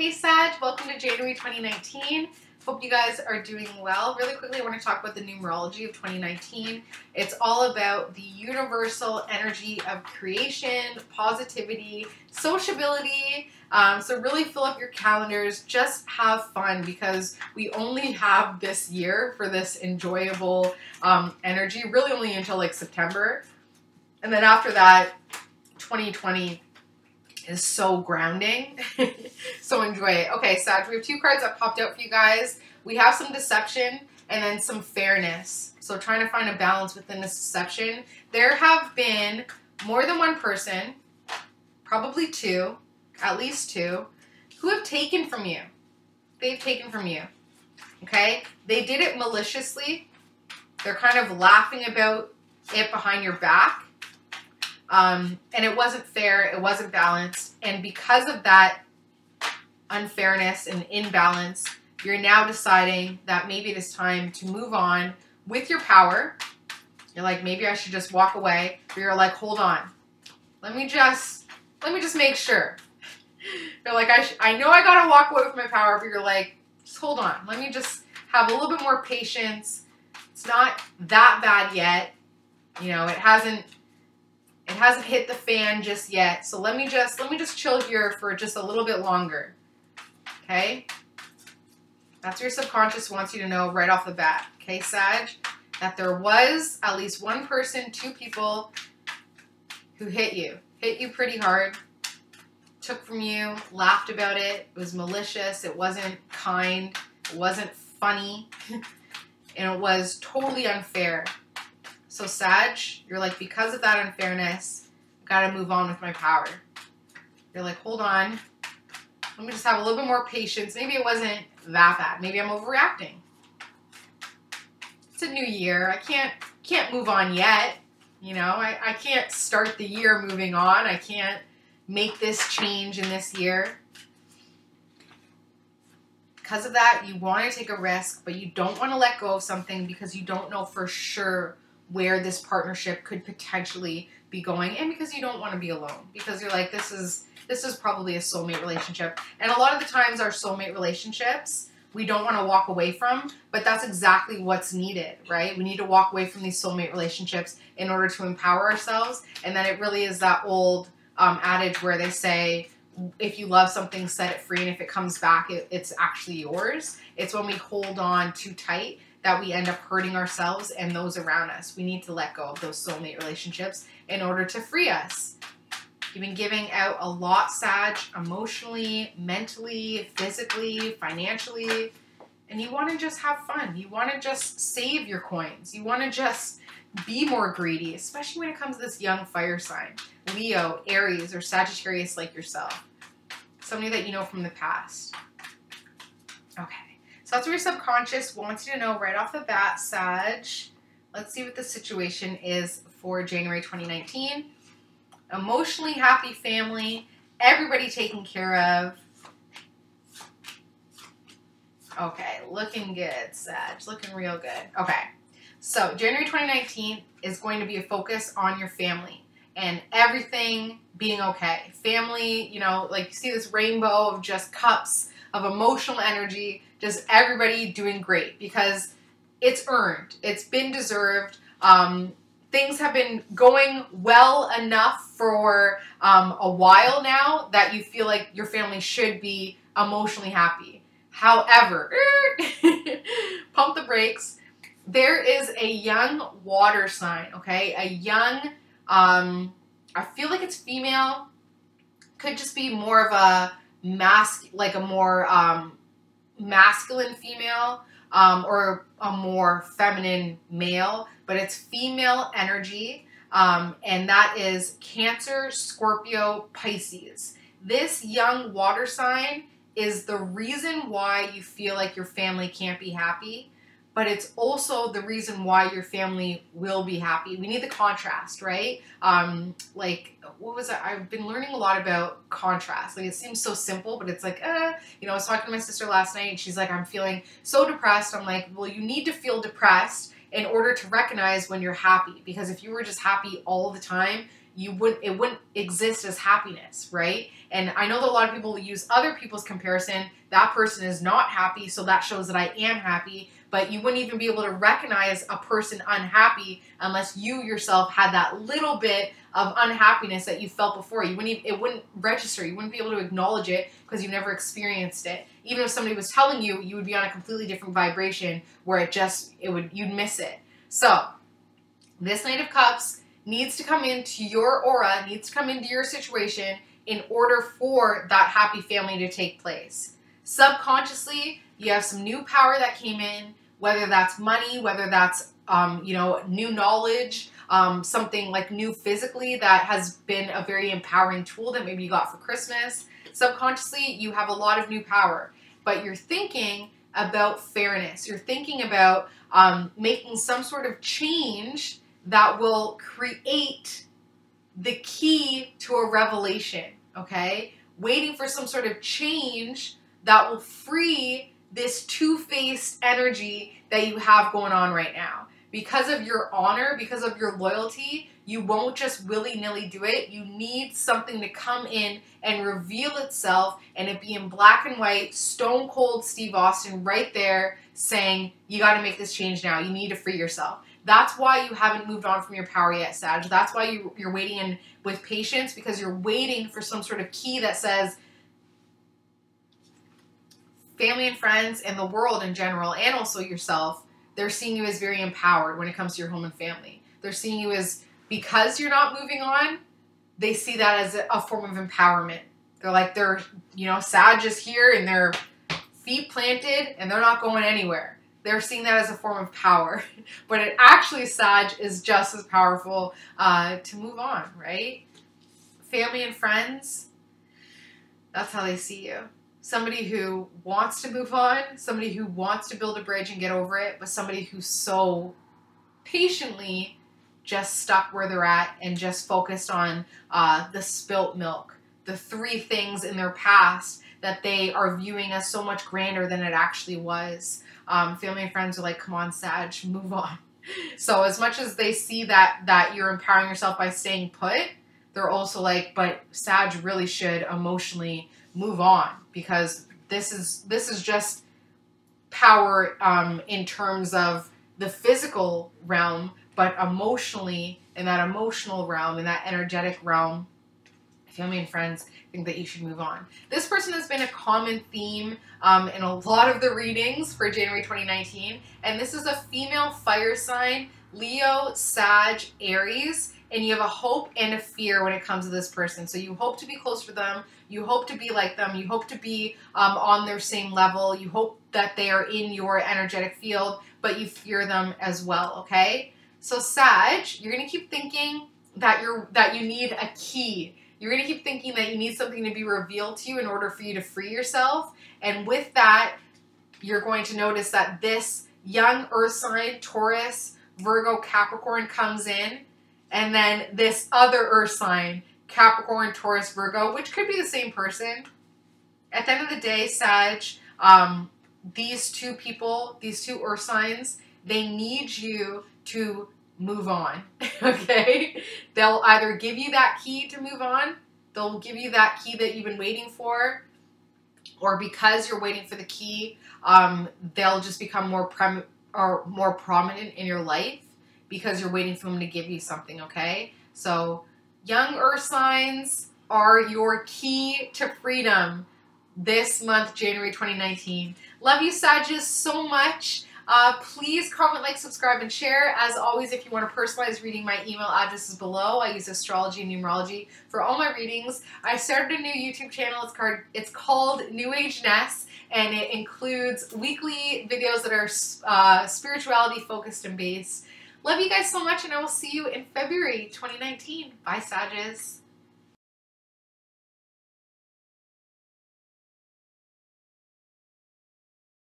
Hey Sag, welcome to January 2019. Hope you guys are doing well. Really quickly, I want to talk about the numerology of 2019. It's all about the universal energy of creation, positivity, sociability. So really fill up your calendars, just have fun because we only have this year for this enjoyable energy, really only until like September. And then after that, 2020 is so grounding. So enjoy it. Okay, Sag, we have two cards that popped out for you guys. We have some deception and then some fairness. So trying to find a balance within this deception. There have been more than one person, probably two, at least two, who have taken from you. They've taken from you. Okay? They did it maliciously. They're kind of laughing about it behind your back. And it wasn't fair, it wasn't balanced, and because of that unfairness and imbalance, you're now deciding that maybe it is time to move on with your power. You're like, maybe I should just walk away, but you're like, hold on, let me just make sure. You're like, I know I gotta walk away with my power, but you're like, just hold on, let me just have a little bit more patience. It's not that bad yet, you know, it hasn't hit the fan just yet. So let me just chill here for just a little bit longer. Okay? That's what your subconscious wants you to know right off the bat. Okay, Sag? That there was at least one person, two people who hit you pretty hard, took from you, laughed about it. It was malicious. It wasn't kind. It wasn't funny. And it was totally unfair. So Sag, you're like, because of that unfairness, I've got to move on with my power. You're like, hold on. Let me just have a little bit more patience. Maybe it wasn't that bad. Maybe I'm overreacting. It's a new year. I can't move on yet. You know, I can't start the year moving on. I can't make this change in this year. Because of that, you want to take a risk, but you don't want to let go of something because you don't know for sure where this partnership could potentially be going, and because you don't want to be alone, because you're like, this is probably a soulmate relationship. And a lot of the times our soulmate relationships we don't want to walk away from, but that's exactly what's needed, right? We need to walk away from these soulmate relationships in order to empower ourselves. And then it really is that old adage where they say, if you love something, set it free, and if it comes back, it's actually yours. It's when we hold on too tight that we end up hurting ourselves and those around us. We need to let go of those soulmate relationships in order to free us. You've been giving out a lot, Sag, emotionally, mentally, physically, financially, and you want to just have fun. You want to just save your coins. You want to just be more greedy, especially when it comes to this young fire sign. Leo, Aries, or Sagittarius like yourself. Somebody that you know from the past. Okay. So that's what your subconscious wants you to know right off the bat, Sag. Let's see what the situation is for January 2019. Emotionally happy family. Everybody taken care of. Okay, looking good, Sag. Looking real good. Okay. So January 2019 is going to be a focus on your family and everything being okay. Family, you know, like you see this rainbow of just cups of emotional energy, just everybody doing great because it's earned. It's been deserved. Things have been going well enough for a while now that you feel like your family should be emotionally happy. However, pump the brakes. There is a young water sign, okay? A young, I feel like it's female. Could just be more of a more masculine female or a more feminine male, but it's female energy, and that is Cancer, Scorpio, Pisces. This young water sign is the reason why you feel like your family can't be happy, but it's also the reason why your family will be happy. We need the contrast, right? Like, what was it? I've been learning a lot about contrast. Like, it seems so simple, but it's like, you know, I was talking to my sister last night, and she's like, I'm feeling so depressed. I'm like, well, you need to feel depressed in order to recognize when you're happy, because if you were just happy all the time, it wouldn't exist as happiness, right? And I know that a lot of people will use other people's comparison. That person is not happy, so that shows that I am happy. But you wouldn't even be able to recognize a person unhappy unless you yourself had that little bit of unhappiness that you felt before. It wouldn't register. You wouldn't be able to acknowledge it because you never experienced it. Even if somebody was telling you, you would be on a completely different vibration where you'd miss it. So this Knight of Cups needs to come into your aura, needs to come into your situation in order for that happy family to take place. Subconsciously, you have some new power that came in, whether that's money, whether that's new knowledge, something like new physically that has been a very empowering tool that maybe you got for Christmas. Subconsciously, you have a lot of new power, but you're thinking about fairness. You're thinking about making some sort of change that will create the key to a revelation, okay? Waiting for some sort of change that will free this two-faced energy that you have going on right now. Because of your honor, because of your loyalty, you won't just willy-nilly do it. You need something to come in and reveal itself, and it be in black and white, stone cold Steve Austin right there saying, you got to make this change now. You need to free yourself. That's why you haven't moved on from your power yet, Sag. That's why you're waiting in with patience, because you're waiting for some sort of key that says family and friends and the world in general, and also yourself, they're seeing you as very empowered when it comes to your home and family. They're seeing you as, because you're not moving on, they see that as a form of empowerment. They're like, Sag is here and they're feet planted and they're not going anywhere. They're seeing that as a form of power. But it actually, Sag, is just as powerful to move on, right? Family and friends, that's how they see you. Somebody who wants to move on, somebody who wants to build a bridge and get over it, but somebody who's so patiently just stuck where they're at and just focused on the spilt milk, the three things in their past that they are viewing as so much grander than it actually was. Family and friends are like, come on, Sag, move on. So as much as they see that you're empowering yourself by staying put, they're also like, but Sag really should emotionally move on, because this is just power in terms of the physical realm, but emotionally, in that emotional realm, in that energetic realm, family and friends think that you should move on. This person has been a common theme in a lot of the readings for January 2019, and this is a female fire sign, Leo, Sag, Aries, and you have a hope and a fear when it comes to this person. So you hope to be close to them, you hope to be like them, you hope to be on their same level, you hope that they are in your energetic field, but you fear them as well, okay? So Sag, you're gonna keep thinking that you need a key. You're gonna keep thinking that you need something to be revealed to you in order for you to free yourself. And with that, you're going to notice that this young earth sign, Taurus, Virgo, Capricorn comes in, and then this other earth sign, Capricorn, Taurus, Virgo, which could be the same person. At the end of the day, Sag, these two people, these two earth signs, they need you to move on, okay? They'll either give you that key to move on, they'll give you that key that you've been waiting for, or because you're waiting for the key, they'll just become more prominent in your life because you're waiting for them to give you something, okay? So young earth signs are your key to freedom this month, January 2019. Love you, Sagittarius, so much. Please comment, like, subscribe, and share. As always, if you want a personalized reading, my email address is below. I use astrology and numerology for all my readings. I started a new YouTube channel. It's called New Age Ness, and it includes weekly videos that are spirituality focused and based. Love you guys so much, and I will see you in February 2019. Bye, Sagittarius.